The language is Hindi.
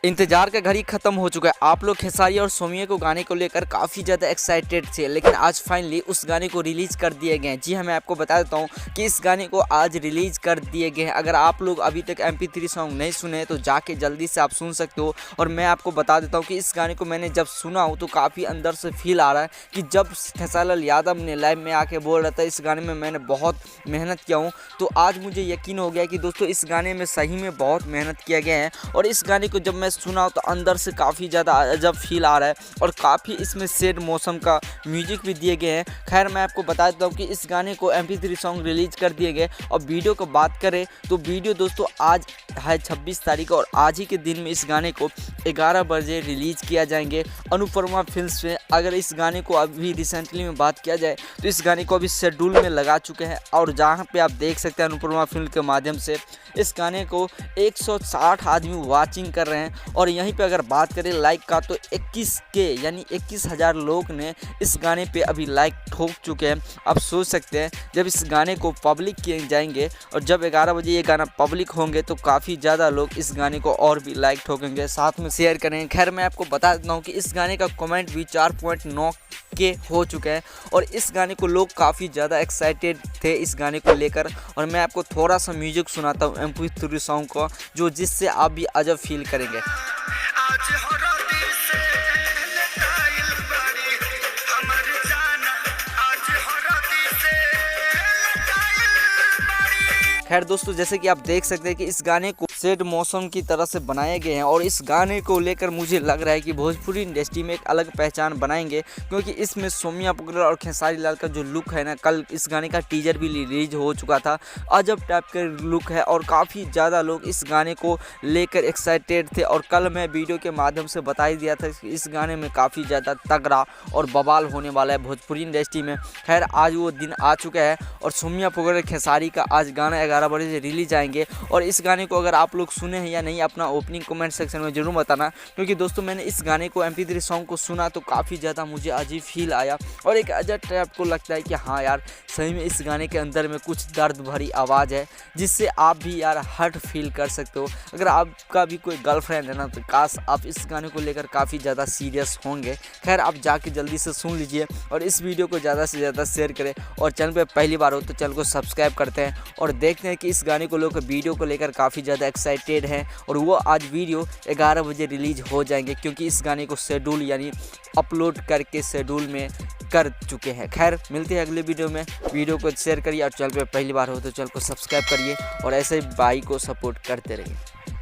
इंतजार का घड़ी खत्म हो चुका है। आप लोग खेसारी और सोमिया को गाने को लेकर काफ़ी ज़्यादा एक्साइटेड थे, लेकिन आज फाइनली उस गाने को रिलीज़ कर दिए गए हैं। जी हाँ, मैं आपको बता देता हूँ कि इस गाने को आज रिलीज़ कर दिए गए हैं। अगर आप लोग अभी तक MP3 सॉन्ग नहीं सुने तो जाके जल्दी से आप सुन सकते हो। और मैं आपको बता देता हूँ कि इस गाने को मैंने जब सुना हूँ तो काफ़ी अंदर से फील आ रहा है कि जब खेसारी लाल यादव ने लाइव में आके बोल रहा था इस गाने में मैंने बहुत मेहनत किया हूँ, तो आज मुझे यकीन हो गया कि दोस्तों इस गाने में सही में बहुत मेहनत किया गया है। और इस गाने को जब मैं सुना तो अंदर से काफ़ी ज़्यादा अजब फील आ रहा है और काफ़ी इसमें सैड मौसम का म्यूजिक भी दिए गए हैं। खैर, मैं आपको बता देता हूँ कि इस गाने को MP3 सॉन्ग रिलीज कर दिए गए। और वीडियो को बात करें तो वीडियो दोस्तों आज है 26 तारीख और आज ही के दिन में इस गाने को 11 बजे रिलीज किया जाएंगे अनुपमा फिल्म्स में। अगर इस गाने को अभी रिसेंटली में बात किया जाए तो इस गाने को अभी शेड्यूल में लगा चुके हैं और जहाँ पे आप देख सकते हैं अनुपमा फिल्म के माध्यम से इस गाने को 160 आदमी वाचिंग कर रहे हैं। और यहीं पे अगर बात करें लाइक का तो 21K यानी 21,000 लोग ने इस गाने पे अभी लाइक ठोक चुके हैं। आप सोच सकते हैं जब इस गाने को पब्लिक किए जाएंगे और जब 11 बजे ये गाना पब्लिक होंगे तो काफ़ी ज़्यादा लोग इस गाने को और भी लाइक ठोकेंगे, साथ में शेयर करेंगे। खैर, मैं आपको बता देता हूँ कि इस गाने का कमेंट भी 4.9K हो चुका है और इस गाने को लोग काफ़ी ज़्यादा एक्साइटेड थे इस गाने को लेकर। और मैं आपको थोड़ा सा म्यूजिक सुनाता हूँ MP3 सॉन्ग को, जो जिससे आप भी अजब फील करेंगे। खैर दोस्तों, जैसे कि आप देख सकते हैं कि इस गाने को सैड मौसम की तरह से बनाए गए हैं और इस गाने को लेकर मुझे लग रहा है कि भोजपुरी इंडस्ट्री में एक अलग पहचान बनाएंगे, क्योंकि इसमें सोमिया पुगलर और खेसारी लाल का जो लुक है ना, कल इस गाने का टीजर भी रिलीज हो चुका था। अजब टाइप का लुक है और काफ़ी ज़्यादा लोग इस गाने को लेकर एक्साइटेड थे। और कल मैं वीडियो के माध्यम से बता ही दिया था कि इस गाने में काफ़ी ज़्यादा तगड़ा और बवाल होने वाला है भोजपुरी इंडस्ट्री में। खैर, आज वो दिन आ चुका है और सोमिया पुगलर खेसारी का आज गाना 11 बजे रिलीज आएंगे। और इस गाने को अगर आप लोग सुने हैं या नहीं अपना ओपनिंग कमेंट सेक्शन में जरूर बताना, क्योंकि दोस्तों मैंने इस गाने को MP3 सॉन्ग को सुना तो काफ़ी ज़्यादा मुझे अजीब फील आया और एक अजब टाइप को लगता है कि हाँ यार, सही में इस गाने के अंदर में कुछ दर्द भरी आवाज़ है जिससे आप भी यार हर्ट फील कर सकते हो। अगर आपका भी कोई गर्लफ्रेंड है ना तो काश आप इस गाने को लेकर काफ़ी ज़्यादा सीरियस होंगे। खैर, आप जाके जल्दी से सुन लीजिए और इस वीडियो को ज़्यादा से ज़्यादा शेयर करें और चैनल पर पहली बार हो तो चैनल को सब्सक्राइब करते हैं और देखते हैं कि इस गाने को लोग वीडियो को लेकर काफ़ी ज़्यादा एक्साइटेड हैं और वो आज वीडियो 11 बजे रिलीज हो जाएंगे, क्योंकि इस गाने को शेड्यूल यानी अपलोड करके शेड्यूल में कर चुके हैं। खैर, मिलते हैं अगले वीडियो में। वीडियो को शेयर करिए और चैनल पे पहली बार हो तो चैनल को सब्सक्राइब करिए और ऐसे ही भाई को सपोर्ट करते रहिए।